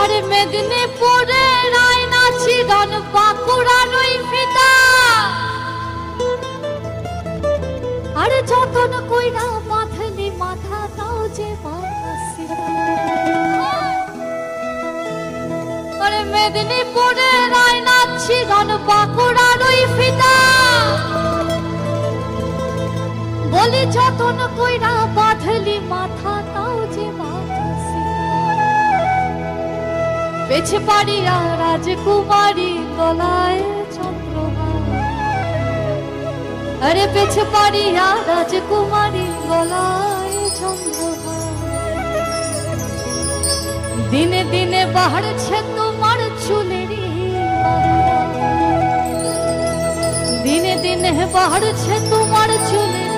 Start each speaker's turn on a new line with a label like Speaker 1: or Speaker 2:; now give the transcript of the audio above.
Speaker 1: আরে মেদিনীপুরে রায়নাছি রন বাঁকুড়ার ওই ফিতা আরে যতন কইরা বাঁধলি মাথা তাও যে আরে মেদিনীপুরে রায়নাছি রন বাঁকুড়ার ওই ফিতা বলি যতন কইরা বাঁধলি মাথা তাও যে পেছে পাড়িয়া রাজকুমারী গলায় চন্দ্রহার আরে পেছে পাড়িয়া রাজকুমারী গলায় চন্দ্রহার দিনে দিনে বাড়ছে তোমার চুলেরই দিনে দিনে বাড়ছে তোমার চুলের